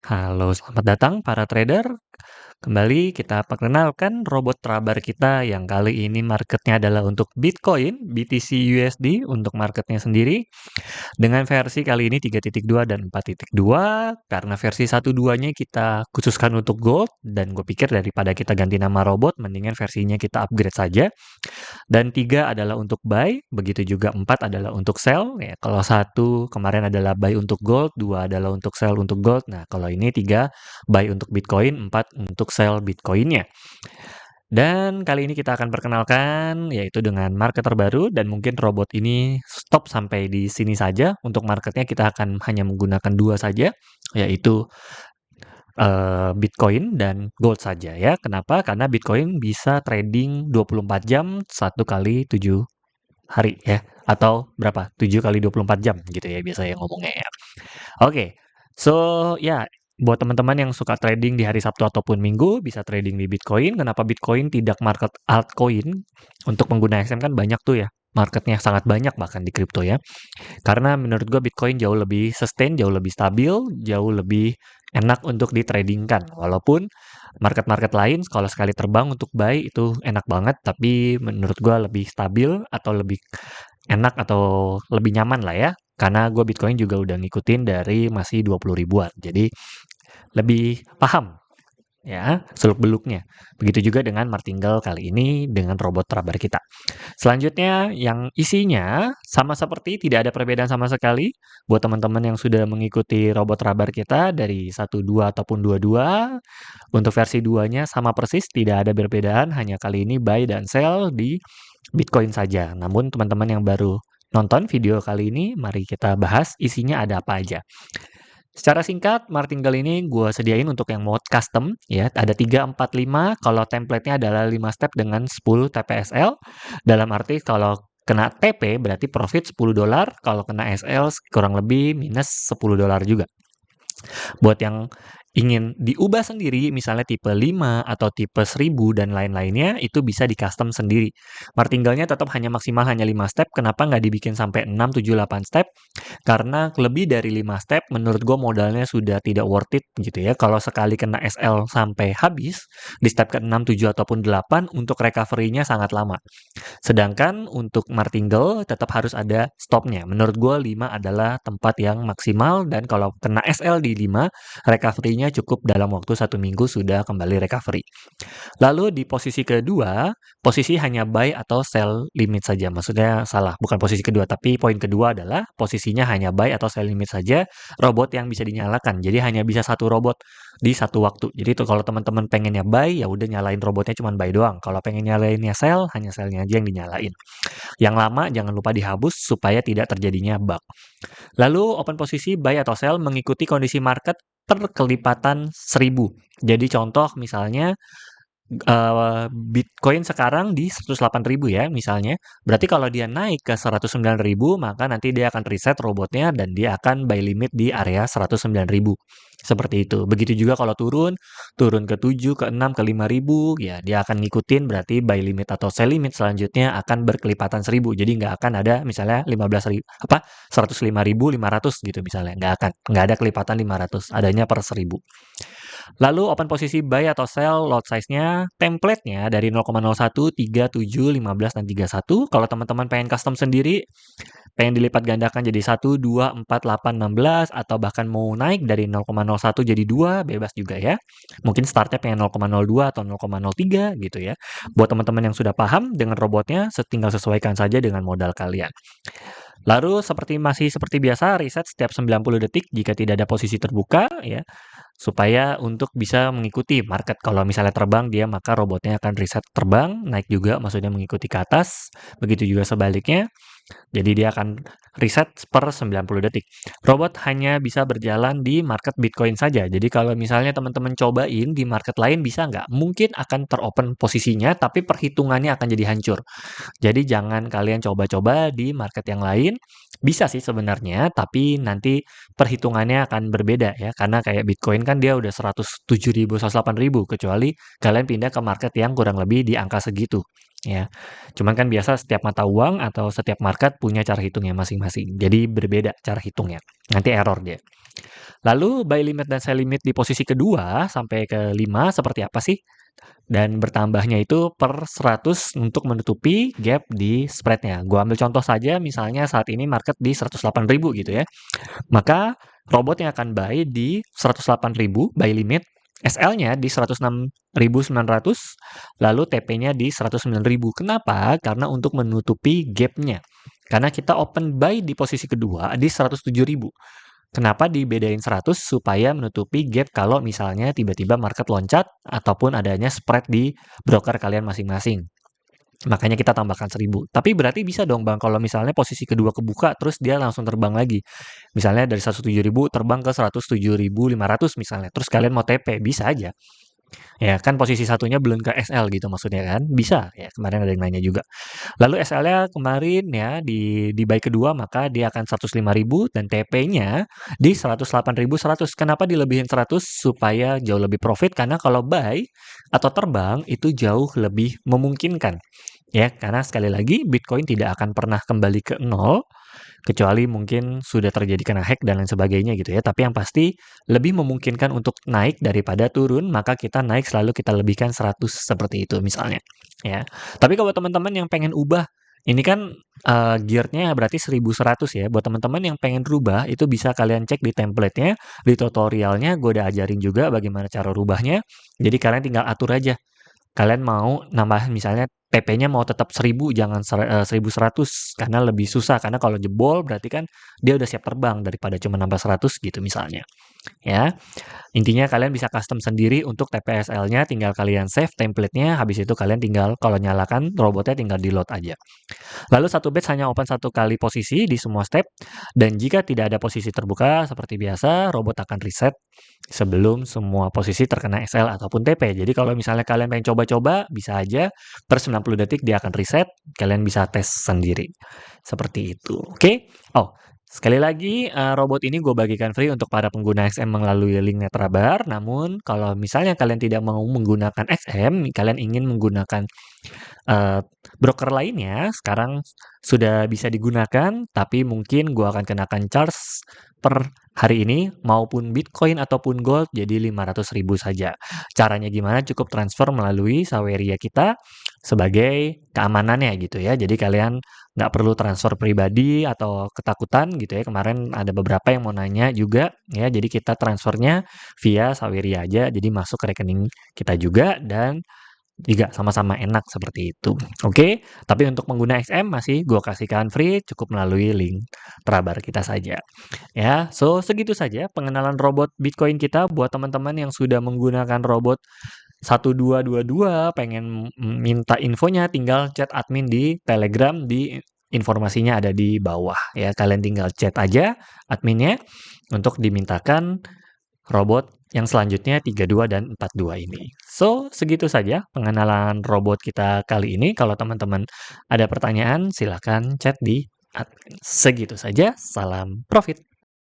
Halo, selamat datang para trader. Kembali kita perkenalkan robot trabar kita yang kali ini marketnya adalah untuk Bitcoin, BTC USD untuk marketnya sendiri. Dengan versi kali ini 3.2 dan 4.2, karena versi 1.2-nya kita khususkan untuk gold, dan gue pikir daripada kita ganti nama robot, mendingan versinya kita upgrade saja. Dan 3 adalah untuk buy, begitu juga 4 adalah untuk sell. Ya, kalau 1 kemarin adalah buy untuk gold, 2 adalah untuk sell untuk gold. Nah, kalau ini 3 buy untuk Bitcoin, 4 untuk sell Bitcoinnya. Dan kali ini kita akan perkenalkan yaitu dengan market terbaru, dan mungkin robot ini stop sampai di sini saja. Untuk marketnya kita akan hanya menggunakan 2 saja, yaitu Bitcoin dan gold saja ya. Kenapa? Karena Bitcoin bisa trading 24 jam 1 kali 7 hari ya, atau berapa? 7 kali 24 jam gitu ya biasanya ngomongnya ya. Oke. So, ya buat teman-teman yang suka trading di hari Sabtu ataupun Minggu bisa trading di Bitcoin. Kenapa Bitcoin tidak market altcoin? Untuk pengguna XM kan banyak tuh ya. Marketnya sangat banyak bahkan di kripto ya. Karena menurut gue Bitcoin jauh lebih sustain, jauh lebih stabil, jauh lebih enak untuk ditradingkan. Walaupun market-market lain kalau sekali terbang untuk buy itu enak banget, tapi menurut gue lebih stabil atau lebih enak atau lebih nyaman lah ya. Karena gue Bitcoin juga udah ngikutin dari masih 20 ribuan. Jadi lebih paham ya seluk-beluknya. Begitu juga dengan martingale kali ini dengan robot trabar kita. Selanjutnya yang isinya sama seperti tidak ada perbedaan sama sekali buat teman-teman yang sudah mengikuti robot trabar kita dari 1.2 ataupun 2.2. Untuk versi 2-nya sama persis, tidak ada perbedaan, hanya kali ini buy dan sell di Bitcoin saja. Namun teman-teman yang baru nonton video kali ini, mari kita bahas isinya ada apa aja. Secara singkat, martingale ini gue sediain untuk yang mode custom ya. Ada 3, 4, 5. Kalau template-nya adalah 5 step dengan 10 TPSL. Dalam arti kalau kena TP berarti profit $10, kalau kena SL kurang lebih minus $10 juga. Buat yang ingin diubah sendiri, misalnya tipe 5 atau tipe 1000 dan lain-lainnya, itu bisa di custom sendiri. Martingale-nya tetap maksimal hanya 5 step. Kenapa nggak dibikin sampai 6, 7, 8 step? Karena lebih dari 5 step, menurut gue modalnya sudah tidak worth it gitu ya. Kalau sekali kena SL sampai habis, di step ke-6, 7, ataupun 8, untuk recovery-nya sangat lama. Sedangkan untuk martingale tetap harus ada stopnya. Menurut gue 5 adalah tempat yang maksimal, dan kalau kena SL di 5, recovery-nya cukup dalam waktu 1 minggu sudah kembali recovery. Lalu di posisi kedua, posisi hanya buy atau sell limit saja. Maksudnya salah, bukan posisi kedua, tapi poin kedua adalah posisinya hanya buy atau sell limit saja, robot yang bisa dinyalakan. Jadi hanya bisa satu robot di satu waktu. Jadi itu kalau teman-teman pengennya buy, ya udah nyalain robotnya cuma buy doang. Kalau pengen nyalainnya sell, hanya sellnya aja yang dinyalain. Yang lama jangan lupa dihapus supaya tidak terjadinya bug. Lalu open posisi buy atau sell mengikuti kondisi market terkelipatan 1000. Jadi contoh misalnya Bitcoin sekarang di 108.000 ya misalnya. Berarti kalau dia naik ke 109.000, maka nanti dia akan reset robotnya dan dia akan buy limit di area 109.000. Seperti itu. Begitu juga kalau turun ke 7, ke 6, ke 5.000, ya dia akan ngikutin berarti buy limit atau sell limit selanjutnya akan berkelipatan 1000. Jadi nggak akan ada misalnya 105.500 gitu misalnya. Nggak ada kelipatan 500, adanya per 1000. Lalu open posisi buy atau sell lot size-nya, template-nya dari 0,01, 3, 7, 15, dan 31. Kalau teman-teman pengen custom sendiri, pengen dilipat gandakan jadi 1, 2, 4, 8, 16, atau bahkan mau naik dari 0,01 jadi 2, bebas juga ya. Mungkin startnya pengen 0,02 atau 0,03 gitu ya. Buat teman-teman yang sudah paham dengan robotnya, tinggal sesuaikan saja dengan modal kalian. Lalu masih seperti biasa, reset setiap 90 detik jika tidak ada posisi terbuka ya, supaya untuk bisa mengikuti market. Kalau misalnya terbang dia, maka robotnya akan reset terbang, naik juga maksudnya mengikuti ke atas, begitu juga sebaliknya. Jadi dia akan reset per 90 detik. Robot hanya bisa berjalan di market Bitcoin saja. Jadi kalau misalnya teman-teman cobain di market lain bisa nggak? Mungkin akan teropen posisinya, tapi perhitungannya akan jadi hancur. Jadi jangan kalian coba-coba di market yang lain. Bisa sih sebenarnya, tapi nanti perhitungannya akan berbeda ya. Karena kayak Bitcoin kan dia udah 107.000, 108.000, kecuali kalian pindah ke market yang kurang lebih di angka segitu. ya. Cuman kan biasa setiap mata uang atau setiap market punya cara hitungnya masing-masing. Jadi berbeda cara hitungnya. Nanti error dia. Lalu buy limit dan sell limit di posisi kedua sampai ke 5 seperti apa sih? Dan bertambahnya itu per 100 untuk menutupi gap di spreadnya. Gua ambil contoh saja, misalnya saat ini market di 108.000 gitu ya. Maka robot yang akan buy di 108.000 buy limit, SL-nya di 106.900, lalu TP-nya di 109.000. Kenapa? Karena untuk menutupi gap-nya. Karena kita open buy di posisi kedua di 107.000. Kenapa dibedain 100? Supaya menutupi gap kalau misalnya tiba-tiba market loncat ataupun adanya spread di broker kalian masing-masing. Makanya kita tambahkan 1.000. Tapi berarti bisa dong Bang kalau misalnya posisi kedua kebuka terus dia langsung terbang lagi. Misalnya dari 107.000 terbang ke 107.500 misalnya. Terus kalian mau TP, bisa aja. Ya kan posisi satunya belum ke SL gitu maksudnya kan. Bisa ya, kemarin ada yang nanya juga. Lalu SL-nya kemarin ya di buy kedua maka dia akan 105.000 dan TP-nya di 108.100. Kenapa dilebihin 100? Supaya jauh lebih profit karena kalau buy atau terbang itu jauh lebih memungkinkan. Ya, karena sekali lagi Bitcoin tidak akan pernah kembali ke nol kecuali mungkin sudah terjadi kena hack dan lain sebagainya gitu ya. Tapi yang pasti lebih memungkinkan untuk naik daripada turun, maka kita naik selalu kita lebihkan 100 seperti itu misalnya. Ya. Tapi kalau teman-teman yang pengen ubah, ini kan geared-nya berarti 1100 ya. Buat teman-teman yang pengen rubah, itu bisa kalian cek di template-nya, di tutorialnya gue udah ajarin juga bagaimana cara rubahnya. Jadi kalian tinggal atur aja. Kalian mau nambah misalnya TP-nya mau tetap 1000 jangan 1100 karena lebih susah karena kalau jebol berarti kan dia udah siap terbang daripada cuma nambah 100 gitu misalnya. Ya. Intinya kalian bisa custom sendiri untuk TPSL-nya, tinggal kalian save template-nya, habis itu kalian tinggal kalau nyalakan robotnya tinggal di load aja. Lalu satu batch hanya open satu kali posisi di semua step, dan jika tidak ada posisi terbuka seperti biasa, robot akan reset sebelum semua posisi terkena SL ataupun TP. Jadi kalau misalnya kalian pengen coba-coba, bisa aja per 90 detik dia akan reset, kalian bisa tes sendiri. Seperti itu. Oke? Oh, sekali lagi, robot ini gue bagikan free untuk para pengguna XM melalui link Netrabar. Namun, kalau misalnya kalian tidak mau menggunakan XM, kalian ingin menggunakan broker lainnya, sekarang sudah bisa digunakan, tapi mungkin gue akan kenakan charge per hari ini, maupun Bitcoin ataupun Gold, jadi 500.000 saja. Caranya gimana? Cukup transfer melalui Saweria kita sebagai keamanannya gitu ya. Jadi kalian nggak perlu transfer pribadi atau ketakutan gitu ya. Kemarin ada beberapa yang mau nanya juga ya. Jadi kita transfernya via Saweria aja. Jadi masuk ke rekening kita juga dan juga sama-sama enak seperti itu. Oke, tapi untuk pengguna XM masih gue kasihkan free cukup melalui link Trabar kita saja. Ya, so segitu saja pengenalan robot Bitcoin kita buat teman-teman yang sudah menggunakan robot 1222 pengen minta infonya tinggal chat admin di Telegram di informasinya ada di bawah ya. Kalian tinggal chat aja adminnya untuk dimintakan robot yang selanjutnya 32 dan 42 ini. So, segitu saja pengenalan robot kita kali ini. Kalau teman-teman ada pertanyaan, silakan chat di admin. Segitu saja, salam profit.